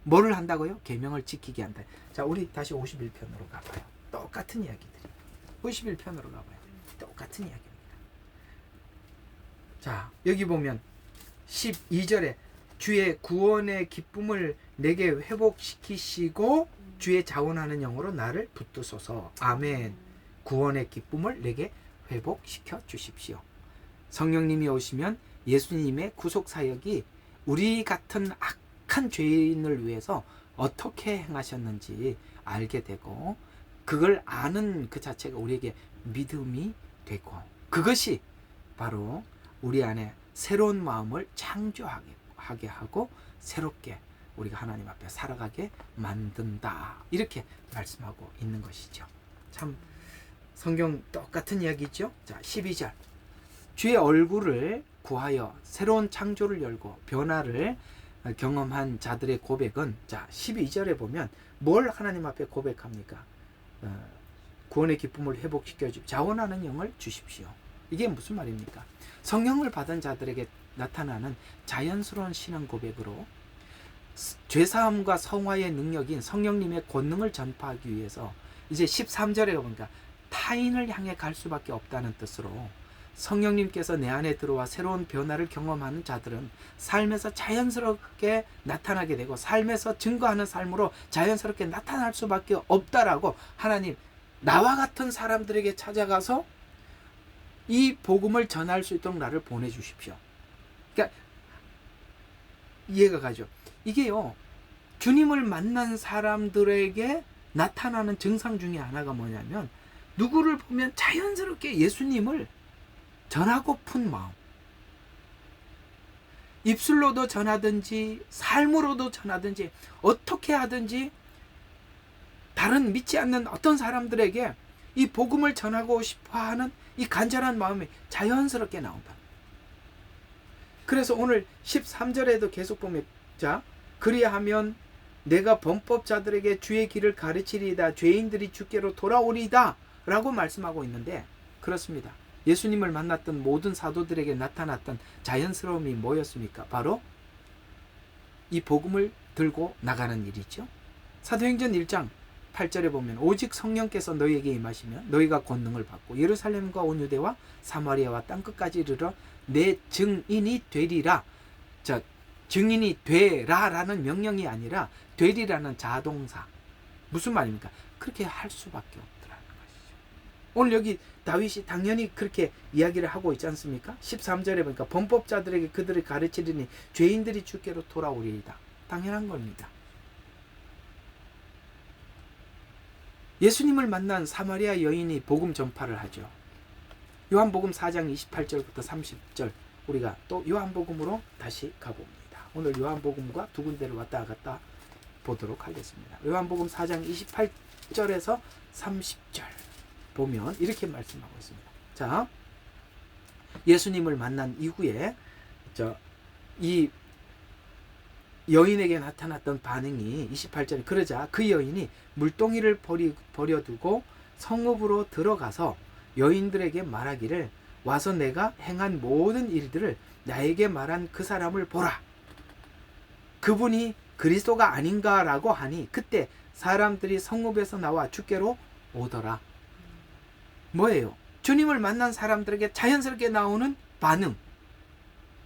뭐를 한다고요? 계명을 지키게 한다. 자, 우리 다시 51편으로 가봐요. 똑같은 이야기들이 51편으로 가봐요. 똑같은 이야기입니다. 자, 여기 보면 12절에 주의 구원의 기쁨을 내게 회복시키시고 주의 자원하는 영으로 나를 붙드소서. 아멘. 구원의 기쁨을 내게 회복시켜 주십시오. 성령님이 오시면 예수님의 구속사역이 우리 같은 악한 죄인을 위해서 어떻게 행하셨는지 알게 되고 그걸 아는 그 자체가 우리에게 믿음이 되고 그것이 바로 우리 안에 새로운 마음을 창조하게 하고 새롭게 우리가 하나님 앞에 살아가게 만든다. 이렇게 말씀하고 있는 것이죠. 참 성경 똑같은 이야기죠. 자, 12절. 주의 얼굴을 구하여 새로운 창조를 열고 변화를 경험한 자들의 고백은 자, 12절에 보면 뭘 하나님 앞에 고백합니까? 구원의 기쁨을 회복시켜 주십시오. 자원하는 영을 주십시오. 이게 무슨 말입니까? 성령을 받은 자들에게 나타나는 자연스러운 신앙 고백으로 죄사함과 성화의 능력인 성령님의 권능을 전파하기 위해서 이제 13절에 보니까 타인을 향해 갈 수밖에 없다는 뜻으로 성령님께서 내 안에 들어와 새로운 변화를 경험하는 자들은 삶에서 자연스럽게 나타나게 되고 삶에서 증거하는 삶으로 자연스럽게 나타날 수밖에 없다라고 하나님 나와 같은 사람들에게 찾아가서 이 복음을 전할 수 있도록 나를 보내주십시오. 그러니까 이해가 가죠. 이게요, 주님을 만난 사람들에게 나타나는 증상 중에 하나가 뭐냐면 누구를 보면 자연스럽게 예수님을 전하고픈 마음. 입술로도 전하든지 삶으로도 전하든지 어떻게 하든지 다른 믿지 않는 어떤 사람들에게 이 복음을 전하고 싶어하는 이 간절한 마음이 자연스럽게 나온다. 그래서 오늘 13절에도 계속 보면, 자, 그리하면 내가 범법자들에게 주의 길을 가르치리이다. 죄인들이 주께로 돌아오리이다 라고 말씀하고 있는데, 그렇습니다. 예수님을 만났던 모든 사도들에게 나타났던 자연스러움이 뭐였습니까? 바로 이 복음을 들고 나가는 일이죠. 사도행전 1장 8절에 보면 오직 성령께서 너희에게 임하시면 너희가 권능을 받고 예루살렘과 온 유대와 사마리아와 땅끝까지 이르러 내 증인이 되리라. 자, 증인이 되라라는 명령이 아니라 되리라는 자동사. 무슨 말입니까? 그렇게 할 수밖에 없더라는 것이죠. 오늘 여기 다윗이 당연히 그렇게 이야기를 하고 있지 않습니까? 13절에 보니까 범법자들에게 그들을 가르치리니 죄인들이 주께로 돌아오리이다. 당연한 겁니다. 예수님을 만난 사마리아 여인이 복음 전파를 하죠. 요한복음 4장 28절부터 30절, 우리가 또 요한복음으로 다시 가봅니다. 오늘 요한복음과 두 군데를 왔다 갔다 보도록 하겠습니다. 요한복음 4장 28절에서 30절 보면 이렇게 말씀하고 있습니다. 자, 예수님을 만난 이후에 이 여인에게 나타났던 반응이 28절에, 그러자 그 여인이 물동이를 버려두고 성읍으로 들어가서 여인들에게 말하기를 와서 내가 행한 모든 일들을 나에게 말한 그 사람을 보라. 그분이 그리스도가 아닌가라고 하니 그때 사람들이 성읍에서 나와 주께로 오더라. 뭐예요? 주님을 만난 사람들에게 자연스럽게 나오는 반응.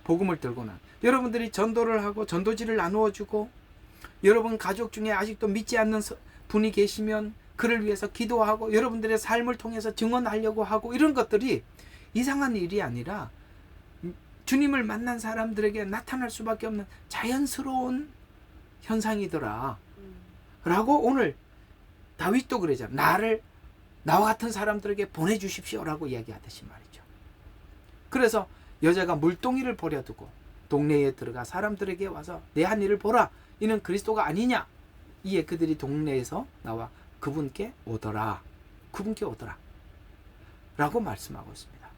복음을 들고 난 여러분들이 전도를 하고 전도지를 나누어 주고, 여러분 가족 중에 아직도 믿지 않는 분이 계시면 그를 위해서 기도하고 여러분들의 삶을 통해서 증언하려고 하고, 이런 것들이 이상한 일이 아니라 주님을 만난 사람들에게 나타날 수밖에 없는 자연스러운 현상이더라 라고 오늘 다윗도 그러잖아. 나와 같은 사람들에게 보내주십시오 라고 이야기하듯이 말이죠. 그래서 여자가 물동이를 버려두고 동네에 들어가 사람들에게 와서 내 한 일을 보라. 이는 그리스도가 아니냐. 이에 그들이 동네에서 나와 그분께 오더라. 그분께 오더라 라고 말씀하고 있습니다.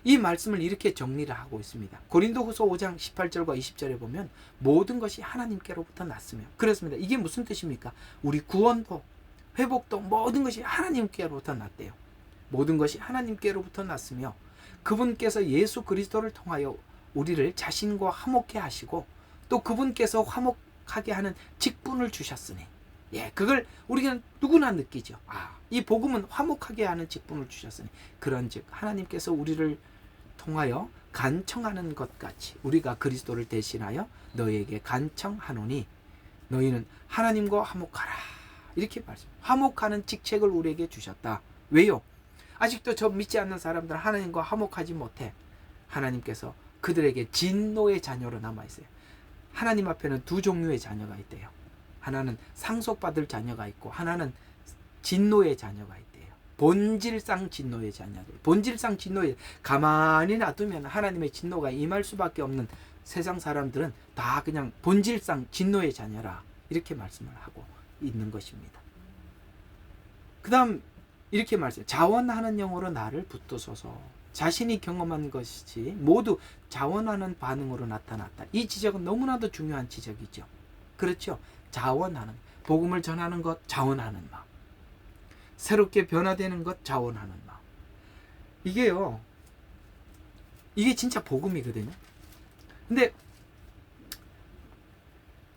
이 말씀을 이렇게 정리를 하고 있습니다. 고린도후서 5장 18절과 20절에 보면 모든 것이 하나님께로부터 났으며, 그렇습니다. 이게 무슨 뜻입니까? 우리 구원도 회복도 모든 것이 하나님께로부터 났대요. 모든 것이 하나님께로부터 났으며 그분께서 예수 그리스도를 통하여 우리를 자신과 화목해 하시고 또 그분께서 화목하게 하는 직분을 주셨으니, 그걸 우리가 누구나 느끼죠. 이 복음은 화목하게 하는 직분을 주셨으니, 그런즉 하나님께서 우리를 통하여 간청하는 것 같이 우리가 그리스도를 대신하여 너희에게 간청하노니 너희는 하나님과 화목하라. 이렇게 말씀. 화목하는 직책을 우리에게 주셨다. 왜요? 아직도 저 믿지 않는 사람들은 하나님과 화목하지 못해. 하나님께서 그들에게 진노의 자녀로 남아있어요. 하나님 앞에는 두 종류의 자녀가 있대요. 하나는 상속받을 자녀가 있고 하나는 진노의 자녀가 있대요. 본질상 진노의 자녀들. 본질상 진노의, 가만히 놔두면 하나님의 진노가 임할 수밖에 없는 세상 사람들은 다 그냥 본질상 진노의 자녀라. 이렇게 말씀을 하고 있는 것입니다. 그 다음 이렇게 말씀해요. 자원하는 영으로 나를 붙드소서. 자신이 경험한 것이 모두 자원하는 반응으로 나타났다. 이 지적은 너무나도 중요한 지적이죠. 그렇죠? 자원하는, 복음을 전하는 것, 자원하는 마음. 새롭게 변화되는 것, 자원하는 마음. 이게요, 이게 진짜 복음이거든요. 근데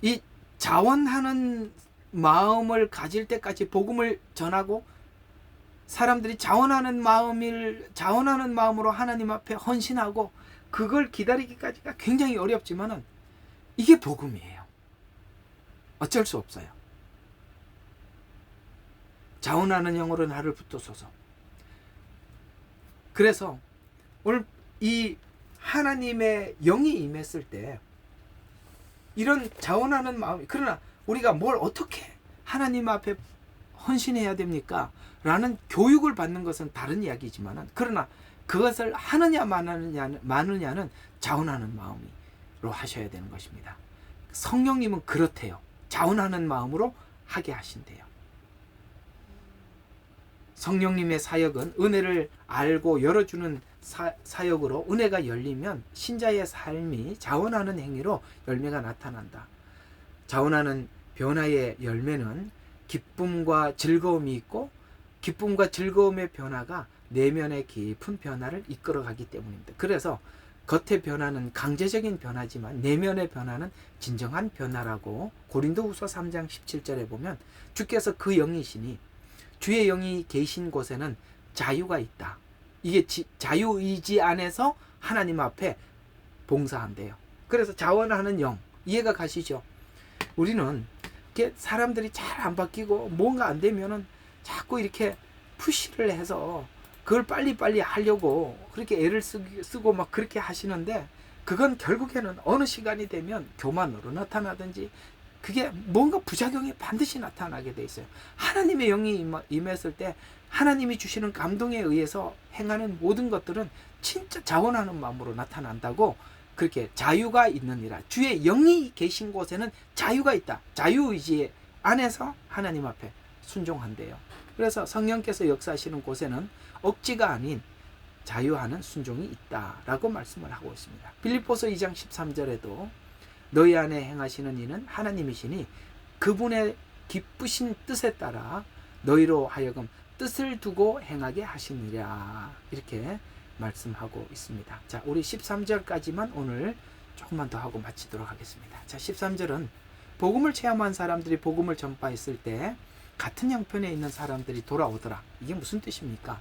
이 자원하는 마음을 가질 때까지 복음을 전하고 사람들이 자원하는 마음으로 하나님 앞에 헌신하고 그걸 기다리기까지가 굉장히 어렵지만은 이게 복음이에요. 어쩔 수 없어요. 자원하는 영으로 나를 붙드소서. 그래서 오늘 이 하나님의 영이 임했을 때 이런 자원하는 마음이, 그러나 우리가 뭘 어떻게 하나님 앞에 헌신해야 됩니까? 라는 교육을 받는 것은 다른 이야기지만, 그러나 그것을 하느냐 마느냐는 자원하는 마음으로 하셔야 되는 것입니다. 성령님은 그렇대요. 자원하는 마음으로 하게 하신대요. 성령님의 사역은 은혜를 알고 열어주는 사역으로, 은혜가 열리면 신자의 삶이 자원하는 행위로 열매가 나타난다. 자원하는 변화의 열매는 기쁨과 즐거움이 있고, 기쁨과 즐거움의 변화가 내면의 깊은 변화를 이끌어가기 때문입니다. 그래서 겉의 변화는 강제적인 변화지만 내면의 변화는 진정한 변화라고 고린도후서 3장 17절에 보면, 주께서 그 영이시니 주의 영이 계신 곳에는 자유가 있다. 이게 자유의지 안에서 하나님 앞에 봉사한대요. 그래서 자원하는 영, 이해가 가시죠? 우리는 이렇게 사람들이 잘 안 바뀌고 뭔가 안 되면은 자꾸 이렇게 푸시를 해서 그걸 빨리빨리 하려고 그렇게 애를 쓰고 막 그렇게 하시는데, 그건 결국에는 어느 시간이 되면 교만으로 나타나든지 그게 뭔가 부작용이 반드시 나타나게 돼 있어요. 하나님의 영이 임했을 때 하나님이 주시는 감동에 의해서 행하는 모든 것들은 진짜 자원하는 마음으로 나타난다고, 그렇게 자유가 있느니라. 주의 영이 계신 곳에는 자유가 있다. 자유의지 안에서 하나님 앞에 순종한대요. 그래서 성령께서 역사하시는 곳에는 억지가 아닌 자유하는 순종이 있다라고 말씀을 하고 있습니다. 빌립보서 2장 13절에도 너희 안에 행하시는 이는 하나님이시니 그분의 기쁘신 뜻에 따라 너희로 하여금 뜻을 두고 행하게 하시니라, 이렇게 말씀하고 있습니다. 자, 우리 13절까지만 오늘 조금만 더 하고 마치도록 하겠습니다. 자, 13절은 복음을 체험한 사람들이 복음을 전파했을 때 같은 형편에 있는 사람들이 돌아오더라. 이게 무슨 뜻입니까?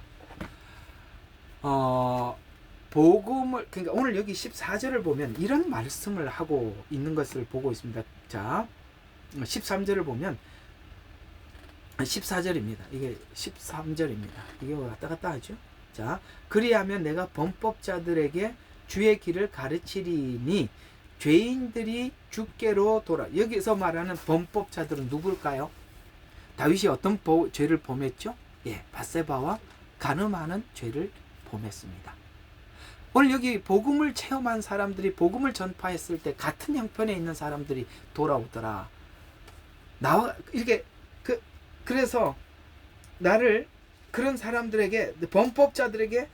복음을, 그러니까 오늘 여기 14절을 보면 이런 말씀을 하고 있는 것을 보고 있습니다. 자, 13절을 보면 14절입니다. 이게 13절입니다. 이게 왔다 갔다 하죠. 자, 그리하면 내가 범법자들에게 주의 길을 가르치리니 죄인들이 주께로 돌아. 여기서 말하는 범법자들은 누굴까요? 다윗이 어떤 죄를 범했죠? 예, 밧세바와 간음하는 죄를 범했습니다. 오늘 여기 복음을 체험한 사람들이 복음을 전파했을 때 같은 형편에 있는 사람들이 돌아오더라. 나와 이렇게 그래서 나를 그런 사람들에게, 범법자들에게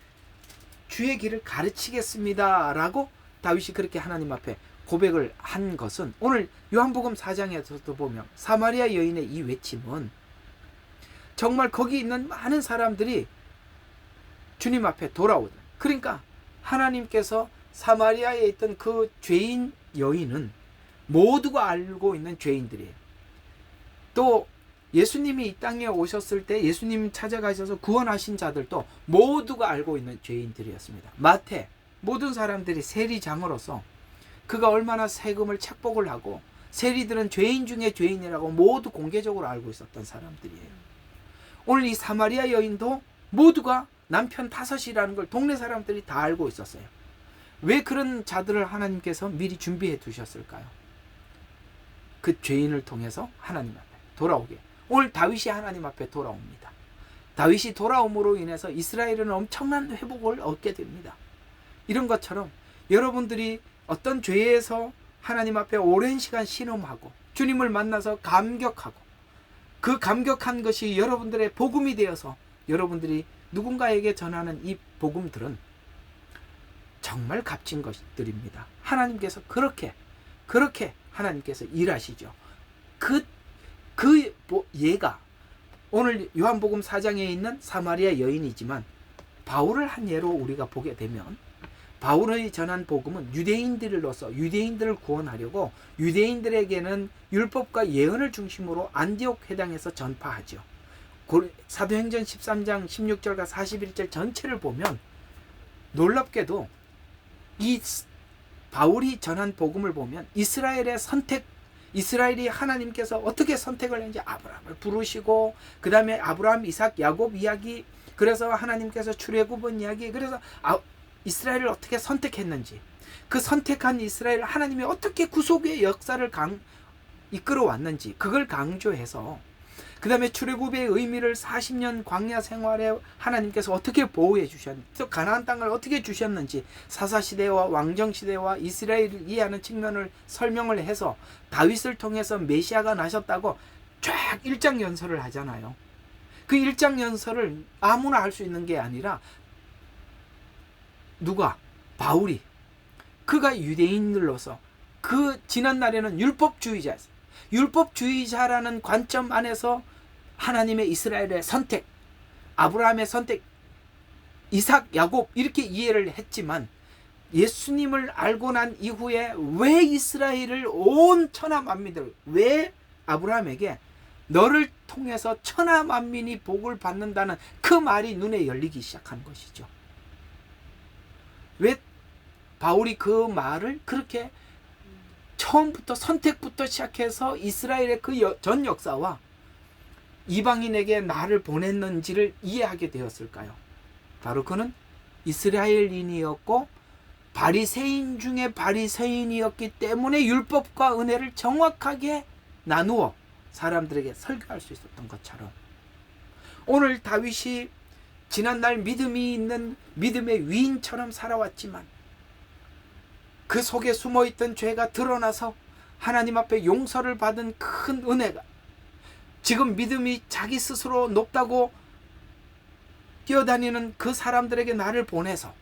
주의 길을 가르치겠습니다라고 다윗이 그렇게 하나님 앞에 고백을 한 것은, 오늘 요한복음 4장에서도 보면 사마리아 여인의 이 외침은 정말 거기 있는 많은 사람들이 주님 앞에 돌아오더라. 그러니까 하나님께서 사마리아에 있던 그 죄인 여인은 모두가 알고 있는 죄인들이에요. 또 예수님이 이 땅에 오셨을 때 예수님 찾아가셔서 구원하신 자들도 모두가 알고 있는 죄인들이었습니다. 마태, 모든 사람들이 세리장으로서 그가 얼마나 세금을 착복을 하고 세리들은 죄인 중에 죄인이라고 모두 공개적으로 알고 있었던 사람들이에요. 오늘 이 사마리아 여인도 모두가 남편 다섯이라는 걸 동네 사람들이 다 알고 있었어요. 왜 그런 자들을 하나님께서 미리 준비해 두셨을까요? 그 죄인을 통해서 하나님 앞에 돌아오게. 오늘 다윗이 하나님 앞에 돌아옵니다. 다윗이 돌아옴으로 인해서 이스라엘은 엄청난 회복을 얻게 됩니다. 이런 것처럼 여러분들이 어떤 죄에서 하나님 앞에 오랜 시간 신음하고 주님을 만나서 감격하고, 그 감격한 것이 여러분들의 복음이 되어서 여러분들이 누군가에게 전하는 이 복음들은 정말 값진 것들입니다. 하나님께서 그렇게 하나님께서 일하시죠. 얘가 오늘 요한복음 4장에 있는 사마리아 여인이지만 바울을 한 예로 우리가 보게 되면, 바울의 전한 복음은 유대인들로서 유대인들을 구원하려고 유대인들에게는 율법과 예언을 중심으로 안디옥 회당에서 전파하죠. 사도행전 13장 16절과 41절 전체를 보면 놀랍게도 이 바울이 전한 복음을 보면 이스라엘이 하나님께서 어떻게 선택을 했는지 아브라함을 부르시고, 그 다음에 아브라함, 이삭, 야곱 이야기, 그래서 하나님께서 출애굽은 이야기, 그래서 이스라엘을 어떻게 선택했는지, 그 선택한 이스라엘 하나님이 어떻게 구속의 역사를 이끌어 왔는지 그걸 강조해서, 그 다음에 출애굽의 의미를 40년 광야 생활에 하나님께서 어떻게 보호해 주셨는지, 또 가나안 땅을 어떻게 주셨는지, 사사시대와 왕정시대와 이스라엘을 이해하는 측면을 설명을 해서 다윗을 통해서 메시아가 나셨다고 쫙 일장연설을 하잖아요. 그 일장연설을 아무나 할 수 있는 게 아니라 누가? 바울이. 그가 유대인들로서 그 지난날에는 율법주의자였어요. 율법주의자라는 관점 안에서 하나님의 이스라엘의 선택, 아브라함의 선택, 이삭, 야곱 이렇게 이해를 했지만 예수님을 알고 난 이후에 왜 이스라엘을 온 천하 만민들, 왜 아브라함에게 너를 통해서 천하 만민이 복을 받는다는 그 말이 눈에 열리기 시작한 것이죠. 왜 바울이 그 말을 그렇게 처음부터 선택부터 시작해서 이스라엘의 그 전 역사와 이방인에게 나를 보냈는지를 이해하게 되었을까요? 바로 그는 이스라엘인이었고 바리새인 중에 바리새인이었기 때문에 율법과 은혜를 정확하게 나누어 사람들에게 설교할 수 있었던 것처럼, 오늘 다윗이 지난날 믿음이 있는 믿음의 위인처럼 살아왔지만 그 속에 숨어있던 죄가 드러나서 하나님 앞에 용서를 받은 큰 은혜가 지금 믿음이 자기 스스로 높다고 뛰어다니는 그 사람들에게 나를 보내서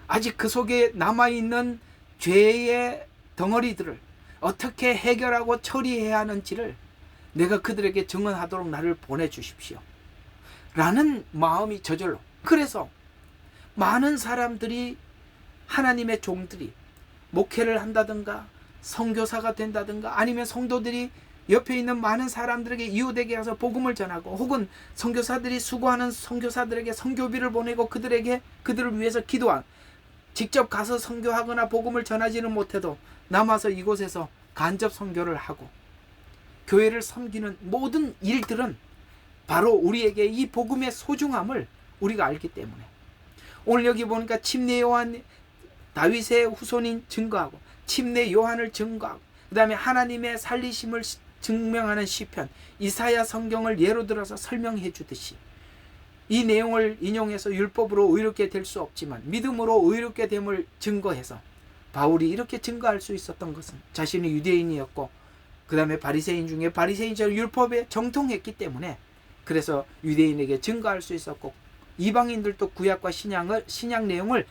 아직 그 속에 남아있는 죄의 덩어리들을 어떻게 해결하고 처리해야 하는지를 내가 그들에게 증언하도록 나를 보내주십시오 라는 마음이 저절로, 그래서 많은 사람들이, 하나님의 종들이 목회를 한다든가 선교사가 된다든가 아니면 성도들이 옆에 있는 많은 사람들에게 이웃에게 가서 복음을 전하고, 혹은 선교사들이 수고하는 선교사들에게 선교비를 보내고 그들을 위해서 기도한, 직접 가서 선교하거나 복음을 전하지는 못해도 남아서 이곳에서 간접 선교를 하고 교회를 섬기는 모든 일들은 바로 우리에게 이 복음의 소중함을 우리가 알기 때문에, 오늘 여기 보니까 침례 요한, 다윗의 후손인 증거하고 침례 요한을 증거하고 그 다음에 하나님의 살리심을 증명하는 시편, 이사야 성경을 예로 들어서 설명해 주듯이 이 내용을 인용해서 율법으로 의롭게 될 수 없지만 믿음으로 의롭게 됨을 증거해서 바울이 이렇게 증거할 수 있었던 것은 자신이 유대인이었고 그 다음에 바리새인 중에 바리새인처럼 율법에 정통했기 때문에, 그래서 유대인에게 증거할 수 있었고 이방인들도 구약과 신약 내용을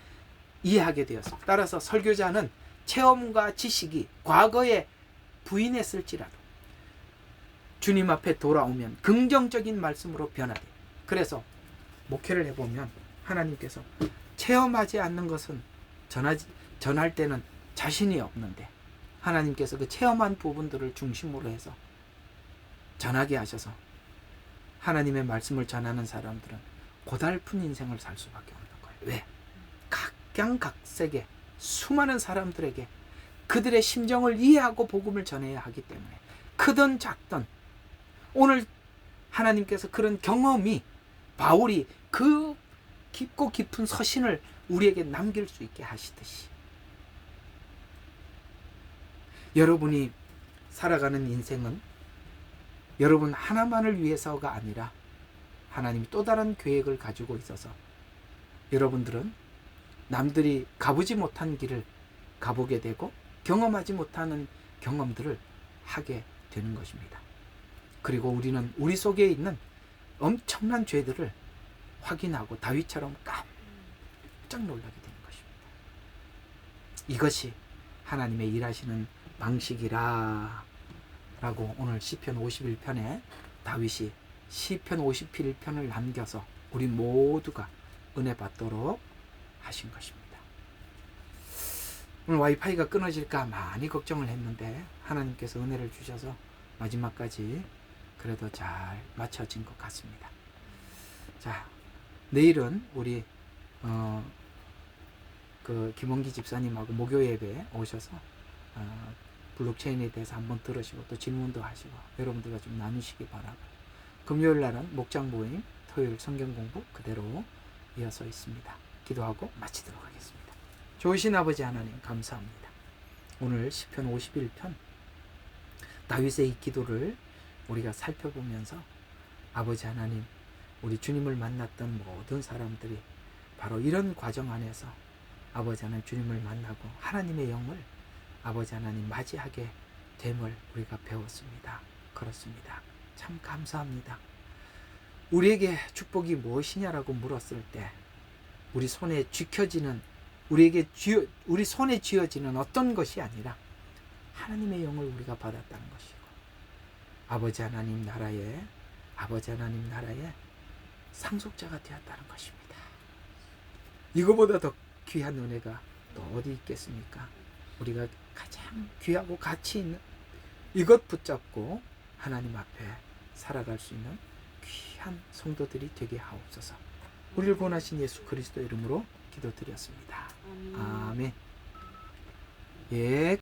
이해하게 되었습니다. 따라서 설교자는 체험과 지식이 과거에 부인했을지라도 주님 앞에 돌아오면 긍정적인 말씀으로 변화돼요. 그래서 목회를 해보면 하나님께서 체험하지 않는 것은 전할 때는 자신이 없는데 하나님께서 그 체험한 부분들을 중심으로 해서 전하게 하셔서 하나님의 말씀을 전하는 사람들은 고달픈 인생을 살 수밖에 없는 거예요. 왜? 각양각색의 수많은 사람들에게 그들의 심정을 이해하고 복음을 전해야 하기 때문에, 크든 작든 오늘 하나님께서 그런 경험이 바울이 그 깊고 깊은 서신을 우리에게 남길 수 있게 하시듯이 여러분이 살아가는 인생은 여러분 하나만을 위해서가 아니라 하나님이 또 다른 계획을 가지고 있어서 여러분들은 남들이 가보지 못한 길을 가보게 되고 경험하지 못하는 경험들을 하게 되는 것입니다. 그리고 우리는 우리 속에 있는 엄청난 죄들을 확인하고 다윗처럼 깜짝 놀라게 되는 것입니다. 이것이 하나님의 일하시는 방식이라 라고 오늘 시편 51편에 다윗이 시편 51편을 남겨서 우리 모두가 은혜 받도록 하신 것입니다. 오늘 와이파이가 끊어질까 많이 걱정을 했는데 하나님께서 은혜를 주셔서 마지막까지 그래도 잘 맞춰진 것 같습니다. 자, 내일은 우리 그 김원기 집사님하고 목요 예배에 오셔서 블록체인에 대해서 한번 들으시고 또 질문도 하시고 여러분들과 좀 나누시기 바라고, 금요일 날은 목장 모임, 토요일 성경 공부 그대로 이어서 있습니다. 기도하고 마치도록 하겠습니다. 좋으신 아버지 하나님 감사합니다. 오늘 시편 51편 다윗의 이 기도를 우리가 살펴보면서 아버지 하나님, 우리 주님을 만났던 모든 사람들이 바로 이런 과정 안에서 아버지 하나님 주님을 만나고 하나님의 영을 아버지 하나님 맞이하게 됨을 우리가 배웠습니다. 그렇습니다. 참 감사합니다. 우리에게 축복이 무엇이냐라고 물었을 때 우리 손에 쥐켜지는 우리 손에 쥐어지는 어떤 것이 아니라 하나님의 영을 우리가 받았다는 것이고 아버지 하나님 나라의 상속자가 되었다는 것입니다. 이거보다 더 귀한 은혜가 또 어디 있겠습니까? 우리가 가장 귀하고 가치 있는 이것 붙잡고 하나님 앞에 살아갈 수 있는 귀한 성도들이 되게 하옵소서. 우리를 구원하신 예수 그리스도 이름으로 기도드렸습니다. 아멘. 예.